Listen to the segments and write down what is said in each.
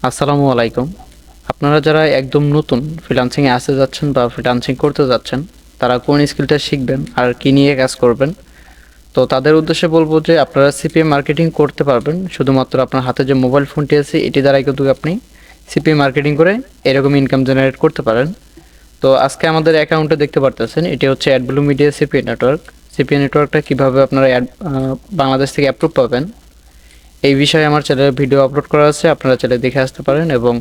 আসসালামু আলাইকুম। আপনারা যারা একদম নতুন ফ্রিল্যান্সিং এ আসতে যাচ্ছেন বা ফ্রিল্যান্সিং করতে যাচ্ছেন, তারা কোন স্কিলটা শিখবেন আর কি নিয়ে কাজ করবেন, তো তাদের উদ্দেশ্যে বলবো যে আপনারা সিপিএম মার্কেটিং করতে পারবেন শুধুমাত্র আপনার হাতে যে মোবাইল ফোনটি আছে এটি দ্বারাই কিন্তু আপনি সিপিএম মার্কেটিং করে এরকম ইনকাম জেনারেট করতে পারেন। তো আজকে আমাদের অ্যাকাউন্টে দেখতে পারতেছেন এটি হচ্ছে অ্যাডব্লু মিডিয়া সিপিএ নেটওয়ার্ক। সিপিএ নেটওয়ার্কটা কীভাবে আপনারা বাংলাদেশ থেকে অ্যাপ্রুভ পাবেন এই বিষয়ে আমার চ্যানেলে ভিডিও আপলোড করা আছে, আপনারা চ্যানেলে দেখে আসতে পারেন এবং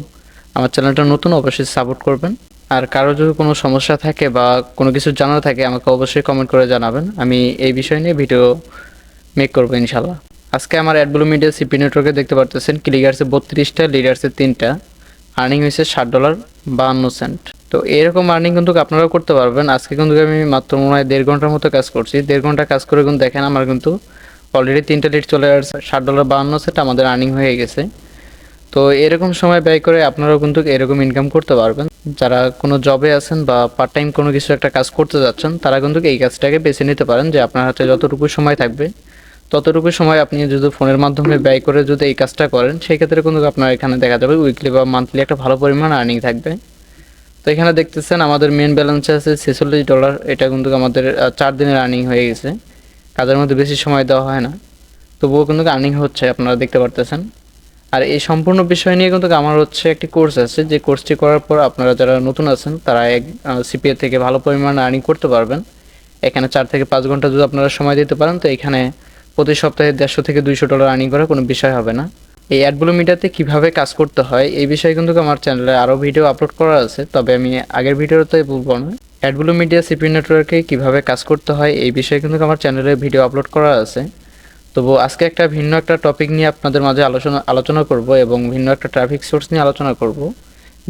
আমার চ্যানেলটা নতুন অবশ্যই সাপোর্ট করবেন। আর কারো যদি কোনো সমস্যা থাকে বা কোনো কিছু জানার থাকে আমাকে অবশ্যই কমেন্ট করে জানাবেন, আমি এই বিষয় নিয়ে ভিডিও মেক করবো ইনশাল্লাহ। আজকে আমার অ্যাডব্লু মিডিয়া সিপি নেটওয়ার্কে দেখতে পারতেছেন ক্লিকার্সে 32টা, লিডার্সে 3টা, আর্নিং হয়েছে $60.52। তো এরকম আর্নিং কিন্তু আপনারাও করতে পারবেন। আজকে কিন্তু আমি মাত্র মনে হয় 1.5 ঘন্টার মতো কাজ করছি। 1.5 ঘন্টা কাজ করে কিন্তু দেখেন আমার কিন্তু অলরেডি 3টা লিড চলে আসছে, $60.52 আমাদের আর্নিং হয়ে গেছে। তো এরকম সময় ব্যয় করে আপনারাও কিন্তু এরকম ইনকাম করতে পারবেন। যারা কোনো জবে আছেন বা পার্ট টাইম কোনো কিছু একটা কাজ করতে যাচ্ছেন তারা কিন্তু এই কাজটাকে বেছে নিতে পারেন, যে আপনার হাতে যতটুকু সময় থাকবে ততটুকু সময় আপনি যদি ফোনের মাধ্যমে ব্যয় করে যদি এই কাজটা করেন সেই ক্ষেত্রে কিন্তু আপনার এখানে দেখা যাবে উইকলি বা মান্থলি একটা ভালো পরিমাণ আর্নিং থাকবে। তো এখানে দেখতেছেন আমাদের মেন ব্যালেন্সে আছে $46। এটা কিন্তু আমাদের 4 দিনের আর্নিং হয়ে গেছে। কাজের মধ্যে বেশি সময় দেওয়া হয় না, তবুও কিন্তু আর্নিং হচ্ছে, আপনারা দেখতে পারতেছেন। আর এই সম্পূর্ণ বিষয় নিয়ে কিন্তু আমার হচ্ছে একটি কোর্স আছে, যে কোর্সটি করার পর আপনারা যারা নতুন আছেন তারা সিপিএ থেকে ভালো পরিমাণ আর্নিং করতে পারবেন। এখানে 4 থেকে 5 ঘন্টা যদি আপনারা সময় দিতে পারেন তো এখানে প্রতি সপ্তাহে $150 থেকে $200 আর্নিং করা কোনো বিষয় হবে না। এই অ্যাডব্লু মিডিয়াতে কীভাবে কাজ করতে হয় এই বিষয়ে কিন্তু আমার চ্যানেলে আরও ভিডিও আপলোড করা আছে, তবে আমি আগের ভিডিওতে বলবো না। অ্যাডব্লু মিডিয়া সিপি নেটওয়ার্কে কীভাবে কাজ করতে হয় এই বিষয়ে কিন্তু আমার চ্যানেলে ভিডিও আপলোড করা আছে। তবু আজকে ভিন্ন একটা টপিক নিয়ে আপনাদের মাঝে আলোচনা করব এবং ভিন্ন একটা ট্রাফিক সোর্স নিয়ে আলোচনা করব,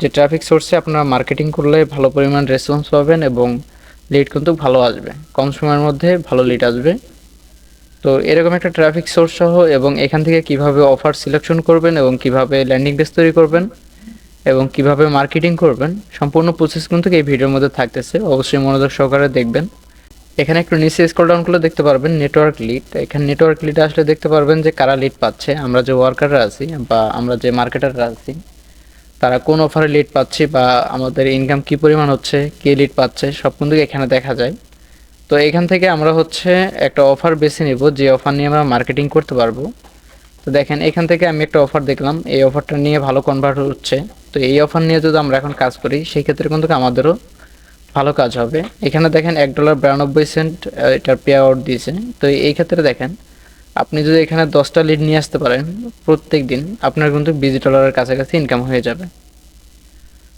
যে ট্রাফিক সোর্সে আপনারা মার্কেটিং করলে ভালো পরিমাণ রেসপন্স পাবেন এবং লিড কিন্তু ভালো আসবে, কম সময়ের মধ্যে ভালো লিড আসবে। তো এরকম একটা ট্রাফিক সোর্স সহ এবং এখান থেকে কিভাবে অফার সিলেকশন করবেন এবং কিভাবে ল্যান্ডিং পেজ তৈরি করবেন এবং কিভাবে মার্কেটিং করবেন সম্পূর্ণ প্রসেস কিন্তু এই ভিডিওর মধ্যে থাকতেছে, অবশ্যই মনোযোগ সহকারে দেখবেন। এখানে একটু নিচে স্ক্রল ডাউন করলে দেখতে পারবেন নেটওয়ার্ক লিড। এখানে নেটওয়ার্ক লিডে আসলে দেখতে পারবেন যে কারা লিড পাচ্ছে, আমরা যে ওয়ার্কাররা আছি বা আমরা যে মার্কেটাররা আছি তারা কোন অফারে লিড পাচ্ছি বা আমাদের ইনকাম কি পরিমাণ হচ্ছে, কে লিড পাচ্ছে সব কিন্তু এখানে দেখা যায়। তো এখান থেকে আমরা হচ্ছে একটা অফার বেছে নেব, যে অফার নিয়ে আমরা মার্কেটিং করতে পারবো। তো দেখেন এখান থেকে আমি একটা অফার দেখলাম, এই অফারটা নিয়ে ভালো কনভার্ট হচ্ছে। তো এই অফার নিয়ে যদি আমরা এখন কাজ করি সেই ক্ষেত্রে কিন্তু আমাদেরও ভালো কাজ হবে। এখানে দেখেন $1.92 এটার পে আউট দিয়েছে। তো এই ক্ষেত্রে দেখেন আপনি যদি এখানে 10টা লিড নিয়ে আসতে পারেন প্রত্যেক দিন, আপনার কিন্তু $20 কাছাকাছি ইনকাম হয়ে যাবে।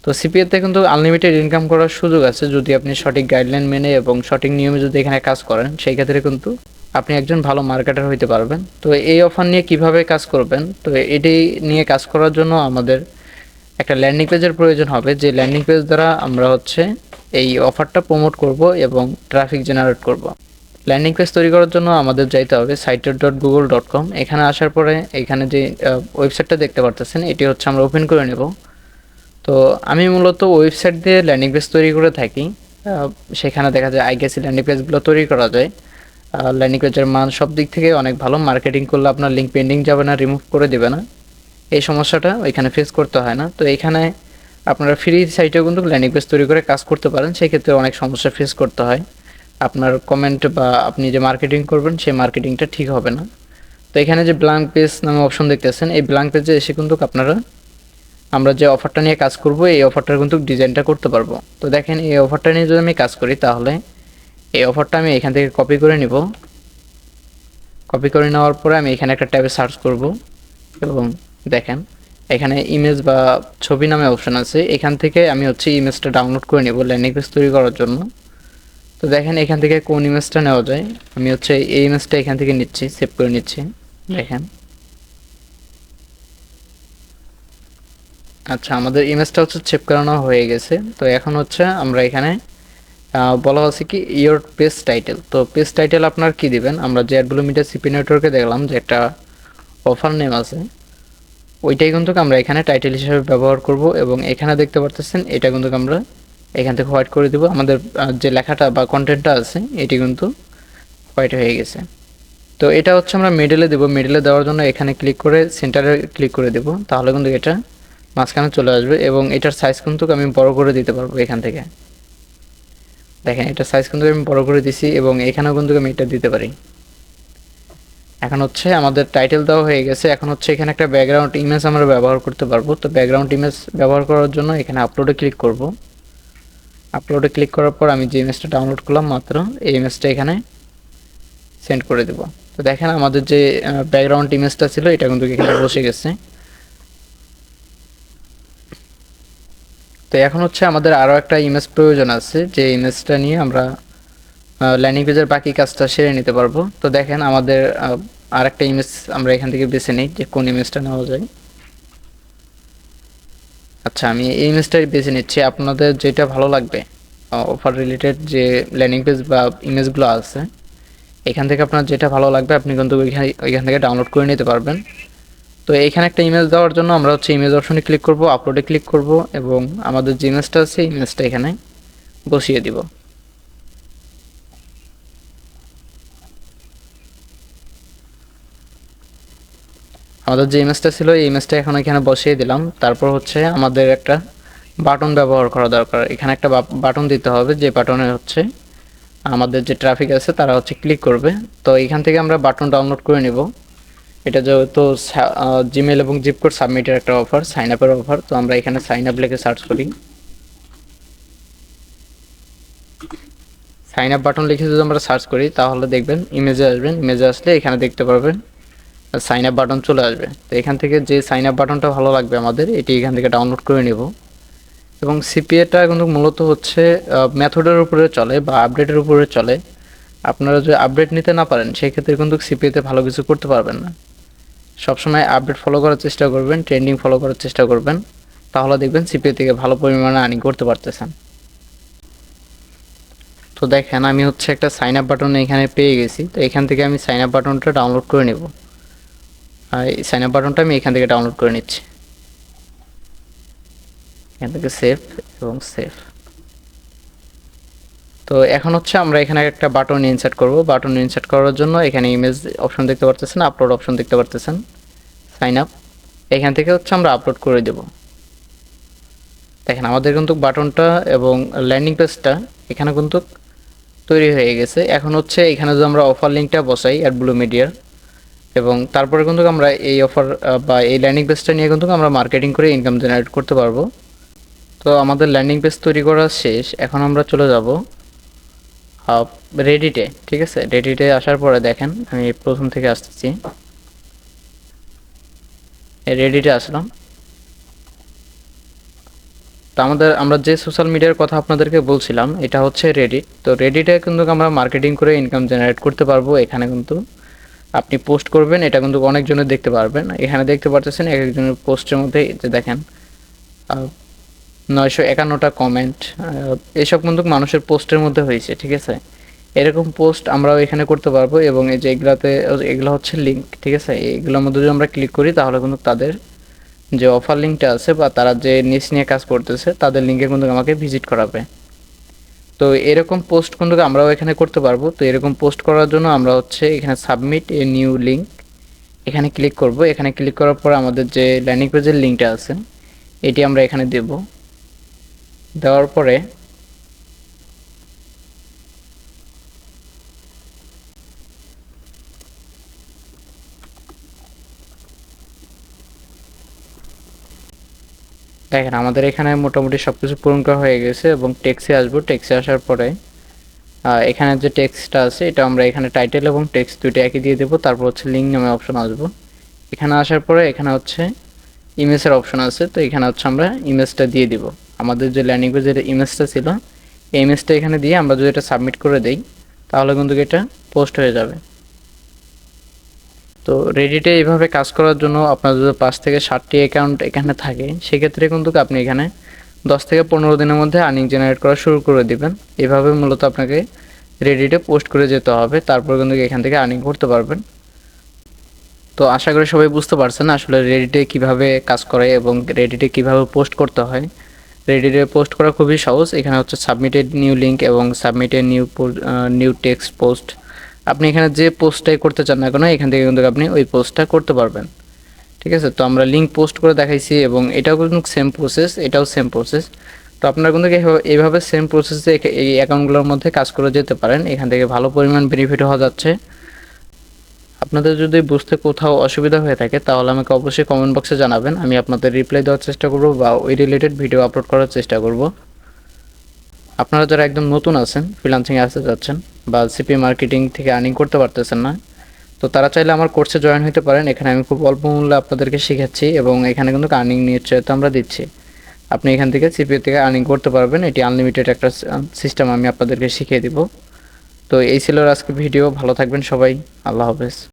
তো সিপিএতে কিন্তু আনলিমিটেড ইনকাম করার সুযোগ আছে যদি আপনি সঠিক গাইডলাইন মেনে এবং সঠিক নিয়মে যদি এখানে কাজ করেন, সেই ক্ষেত্রে কিন্তু আপনি একজন ভালো মার্কেটার হইতে পারবেন। তো এই অফার নিয়ে কিভাবে কাজ করবেন, তো এটি নিয়ে কাজ করার জন্য আমাদের একটা ল্যান্ডিং পেজের প্রয়োজন হবে, যে ল্যান্ডিং পেজ দ্বারা আমরা হচ্ছে এই অফারটা প্রমোট করব এবং ট্রাফিক জেনারেট করব। ল্যান্ডিং পেজ তৈরি করার জন্য আমাদের যাইতে হবে site.google.com। এখানে আসার পরে এখানে যে ওয়েবসাইটটা দেখতে পারতেছেন এটি হচ্ছে আমরা ওপেন করে নেব। তো আমি মূলত ওয়েবসাইট দিয়ে ল্যান্ডিং পেজ তৈরি করে থাকি। সেখানে দেখা যায় আইগেসি ল্যান্ডিং পেজগুলো তৈরি করা যায়। ল্যান্ডিং পেজের মান সব দিক থেকে অনেক ভালো, মার্কেটিং করলে আপনার লিঙ্ক পেন্ডিং যাবে না, রিমুভ করে দেবে না, এই সমস্যাটা ওইখানে ফেস করতে হয় না। তো এখানে আপনারা ফ্রি সাইটেও কিন্তু ল্যান্ডিং পেজ তৈরি করে কাজ করতে পারেন, সেক্ষেত্রে অনেক সমস্যা ফেস করতে হয়। আপনার কমেন্ট বা আপনি যে মার্কেটিং করবেন সেই মার্কেটিংটা ঠিক হবে না। তো এখানে যে ব্ল্যাঙ্ক পেজ নামে অপশন দেখতেছেন, এই ব্ল্যাঙ্ক পেজে এসে কিন্তু আপনারা আমরা যে অফারটা নিয়ে কাজ করব এই অফারটার কিন্তু ডিজাইনটা করতে পারবো। তো দেখেন এই অফারটা নিয়ে যদি আমি কাজ করি তাহলে এই অফারটা আমি এখান থেকে কপি করে নিব। কপি করে নেওয়ার পরে আমি এখানে একটা ট্যাবে সার্চ করব এবং দেখেন এখানে ইমেজ বা ছবি নামে অপশন আছে, এখান থেকে আমি হচ্ছে ইমেজটা ডাউনলোড করে নেব ল্যান্ডিং পেজ তৈরি করার জন্য। তো দেখেন এখান থেকে কোন ইমেজটা নেওয়া যায়, আমি হচ্ছে এই ইমেজটা এখান থেকে নিচ্ছি, সেভ করে নিচ্ছি। দেখেন আচ্ছা, আমাদের ইমেজটা হচ্ছে সেভ করানো হয়ে গেছে। তো এখন হচ্ছে আমরা এখানে বলা হচ্ছে কি ইয়োর পেজ টাইটেল। তো পেজ টাইটেল আপনার কি দিবেন, আমরা যে অ্যাডব্লু মিডিয়া সিপি নেটওয়ার্কে দেখলাম যে একটা অফার নেম আছে, ওইটাই কিন্তু আমরা এখানে টাইটেল হিসেবে ব্যবহার করব এবং এখানে দেখতে পারতেছেন এটা কিন্তু আমরা এখান থেকে হোয়াইট করে দেব। আমাদের যে লেখাটা বা কন্টেন্টটা আছে এটি কিন্তু হোয়াইট হয়ে গেছে। তো এটা হচ্ছে আমরা মিডলে দেব। মিডলে দেওয়ার জন্য এখানে ক্লিক করে সেন্টারে ক্লিক করে দেব, তাহলে কিন্তু এটা মাঝখানে চলে আসবে এবং এটার সাইজ কিন্তু আমি বড় করে দিতে পারবো এখান থেকে। দেখেন এটার সাইজ কিন্তু আমি বড় করে দিছি এবং এখানেও কিন্তু আমি এটা দিতে পারি। এখন হচ্ছে আমাদের টাইটেল দেওয়া হয়ে গেছে। এখন হচ্ছে এখানে একটা ব্যাকগ্রাউন্ড ইমেজ আমরা ব্যবহার করতে পারবো। তো ব্যাকগ্রাউন্ড ইমেজ ব্যবহার করার জন্য এখানে আপলোডে ক্লিক করব। আপলোডে ক্লিক করার পর আমি যে ইমেজটা ডাউনলোড করলাম মাত্র, এই ইমেজটা এখানে সেন্ড করে দেব। তো দেখেন আমাদের যে ব্যাকগ্রাউন্ড ইমেজটা ছিল এটা কিন্তু এখানে বসে গেছে। তো এখন হচ্ছে আমাদের আরও একটা ইমেজ প্রয়োজন আছে, যে ইমেজটা নিয়ে আমরা ল্যান্ডিং পেজের বাকি কাজটা সেরে নিতে পারবো। তো দেখেন আমাদের আরেকটা ইমেজ আমরা এখান থেকে বেছে নিই যে কোন ইমেজটা নেওয়া যায়। আচ্ছা, আমি এই ইমেজটাই বেছে নিচ্ছি। আপনাদের যেটা ভালো লাগবে, অফার রিলেটেড যে ল্যান্ডিং পেজ বা ইমেজগুলো আছে, এখান থেকে আপনার যেটা ভালো লাগবে আপনি কিন্তু ওইখান থেকে ডাউনলোড করে নিতে পারবেন। তো এখানে একটা ইমেজ দেওয়ার জন্য আমরা হচ্ছে ইমেজ অপশনে ক্লিক করব, আপলোডে ক্লিক করব এবং আমাদের যে ইমেজটা আছে ইমেজটা এখানে বসিয়ে দিব। আমাদের যে ইমেজটা ছিল এই ইমেজটা এখন এখানে বসিয়ে দিলাম। তারপর হচ্ছে আমাদের একটা বাটন ব্যবহার করা দরকার। এখানে একটা বাটন দিতে হবে, যে বাটনে হচ্ছে আমাদের যে ট্রাফিক আছে তারা হচ্ছে ক্লিক করবে। তো এখান থেকে আমরা বাটন ডাউনলোড করে নিব। এটা যেহেতু জিমেল এবং জিপকোড সাবমিটের একটা অফার, সাইন আপের অফার, তো আমরা এখানে সাইন আপ লিখে সার্চ করি। সাইন আপ বাটন লিখে যদি আমরা সার্চ করি তাহলে দেখবেন ইমেজে আসবেন। ইমেজে আসলে এখানে দেখতে পারবেন সাইন আপ বাটন চলে আসবে। তো এখান থেকে যে সাইন আপ বাটনটা ভালো লাগবে আমাদের, এটি এখান থেকে ডাউনলোড করে নেব। এবং সিপিএটা কিন্তু মূলত হচ্ছে মেথডের উপরে চলে বা আপডেটের উপরে চলে। আপনারা যদি আপডেট নিতে না পারেন সেই ক্ষেত্রে কিন্তু সিপিএতে ভালো কিছু করতে পারবেন না। সবসময় আপডেট ফলো করার চেষ্টা করবেন, ট্রেন্ডিং ফলো করার চেষ্টা করবেন, তাহলে দেখবেন সিপিএ থেকে ভালো পরিমাণে আর্নিং করতে পারতেছেন। তো দেখেন আমি হচ্ছে একটা সাইন আপ বাটন এখানে পেয়ে গেছি। তো এখান থেকে আমি সাইন আপ বাটনটা ডাউনলোড করে নেব। এই সাইন আপ বাটনটা আমি এখান থেকে ডাউনলোড করে নিচ্ছি। এখান থেকে সেভ এবং সেভ। তো এখন হচ্ছে আমরা এখানে একটা বাটন ইনসার্ট করব। বাটন ইনসার্ট করার জন্য এখানে ইমেজ অপশন দেখতে পারতেছেন, আপলোড অপশন দেখতে পারতেছেন, সাইন আপ, এখান থেকে হচ্ছে আমরা আপলোড করে দেব। দেখেন আমাদের কিন্তু বাটনটা এবং ল্যান্ডিং পেজটা এখানে কিন্তু তৈরি হয়ে গেছে। এখন হচ্ছে এখানে যদি আমরা অফার লিঙ্কটা বসাই অ্যাডব্লু মিডিয়ার, এবং তারপরে কিন্তু আমরা এই অফার বা এই ল্যান্ডিং পেজটা নিয়ে কিন্তু আমরা মার্কেটিং করে ইনকাম জেনারেট করতে পারবো। তো আমাদের ল্যান্ডিং পেজ তৈরি করা শেষ। এখন আমরা চলে যাব রেডিটে। ঠিক আছে, রেডিটে আসার পরে দেখেন আমি প্রথম থেকে আসতেছি, রেডিটে আসলাম। তো আমরা যে সোশ্যাল মিডিয়ার কথা আপনাদেরকে বলছিলাম এটা হচ্ছে রেডিট। তো রেডিটে কিন্তু আমরা মার্কেটিং করে ইনকাম জেনারেট করতে পারবো। এখানে কিন্তু আপনি পোস্ট করবেন, এটা কিন্তু অনেকজনের দেখতে পারবেন। এখানে দেখতে পারতেছেন এক একজনের পোস্টের মধ্যে যে দেখেন 951টা কমেন্ট, এসব কিন্তু মানুষের পোস্টের মধ্যে হয়েছে। ঠিক আছে, এরকম পোস্ট আমরাও এখানে করতে পারবো। এবং এই যে এগুলো হচ্ছে লিঙ্ক। ঠিক আছে, এগুলোর মধ্যে যদি আমরা ক্লিক করি তাহলে কিন্তু তাদের যে অফার লিঙ্কটা আছে বা তারা যে নিচ নিয়ে কাজ করতেছে তাদের লিঙ্কে কিন্তু আমাকে ভিজিট করাবে। তো এরকম পোস্ট কিন্তু আমরাও এখানে করতে পারবো। তো এরকম পোস্ট করার জন্য আমরা হচ্ছে এখানে সাবমিট এ নিউ লিঙ্ক এখানে ক্লিক করব। এখানে ক্লিক করার পর আমাদের যে ল্যান্ডিং পেজের লিঙ্কটা আছে এটি আমরা এখানে দেব। দেওয়ার পরে দেখেন আমাদের এখানে মোটামুটি সব কিছু পূরণ করা হয়ে গেছে। এবং টেক্সে আসবো। টেক্সে আসার পরে এখানে যে টেক্সটটা আছে এটা আমরা এখানে টাইটেল এবং টেক্সট দুটো একই দিয়ে দেবো। তারপর হচ্ছে লিঙ্ক নামে অপশন আসবো। এখানে আসার পরে এখানে হচ্ছে ইমেজের অপশন আছে। তো এখানে হচ্ছে আমরা ইমেজটা দিয়ে দিব। আমাদের যে ল্যান্ডিং পেজের ইমেজটা ছিল এই ইমেজটা এখানে দিয়ে আমরা যদি এটা সাবমিট করে দেই তাহলে কিন্তু এটা পোস্ট হয়ে যাবে। তো রেডিটে এইভাবে কাজ করার জন্য আপনার যদি 5 থেকে 7টি অ্যাকাউন্ট এখানে থাকে সেক্ষেত্রে কিন্তু আপনি এখানে 10 থেকে 15 দিনের মধ্যে আর্নিং জেনারেট করা শুরু করে দিবেন। এভাবে মূলত আপনাকে রেডিটে পোস্ট করে যেতে হবে, তারপর কিন্তু এখান থেকে আর্নিং করতে পারবেন। তো আশা করি সবাই বুঝতে পারছেন আসলে রেডিটে কিভাবে কাজ করে এবং রেডিটে কিভাবে পোস্ট করতে হয়। রেডিটে পোস্ট করা খুবই সহজ। এখানে হচ্ছে সাবমিটেড নিউ লিঙ্ক এবং সাবমিটেড নিউ টেক্সট পোস্ট। আপনি এখানে যে পোস্টটাই করতে চান না কেন এখান থেকে কিন্তু আপনি ওই পোস্টটা করতে পারবেন। ঠিক আছে, তো আমরা লিঙ্ক পোস্ট করে দেখাইছি এবং এটাও কিন্তু সেম প্রসেস, এটাও সেম প্রসেস। তো আপনারা কিন্তু এইভাবে সেম প্রসেসে এই অ্যাকাউন্টগুলোর মধ্যে কাজ করে যেতে পারেন, এখান থেকে ভালো পরিমাণ বেনিফিট হওয়া যাচ্ছে। আপনাদের যদি বুঝতে কোথাও অসুবিধা হয়ে থাকে তাহলে আমাকে অবশ্যই কমেন্ট বক্সে জানাবেন, আমি আপনাদের রিপ্লাই দেওয়ার চেষ্টা করব বা ওই রিলেটেড ভিডিও আপলোড করার চেষ্টা করব। আপনারা যারা একদম নতুন আছেন, ফ্রিল্যান্সিং আসতে যাচ্ছেন বা সিপি মার্কেটিং থেকে আর্নিং করতে পারতেছেন না, তো তারা চাইলে আমার কোর্সে জয়েন হতে পারেন। এখানে আমি খুব অল্প মূল্যে আপনাদেরকে শেখাচ্ছি এবং এখানে কিন্তু আর্নিং নিশ্চয়তা আমরা দিচ্ছি। আপনি এখান থেকে সিপিএ থেকে আর্নিং করতে পারবেন, এটি আনলিমিটেড একটা সিস্টেম আমি আপনাদেরকে শিখিয়ে দিব। তো এই ছিল আজকে ভিডিও, ভালো থাকবেন সবাই, আল্লাহ হাফেজ।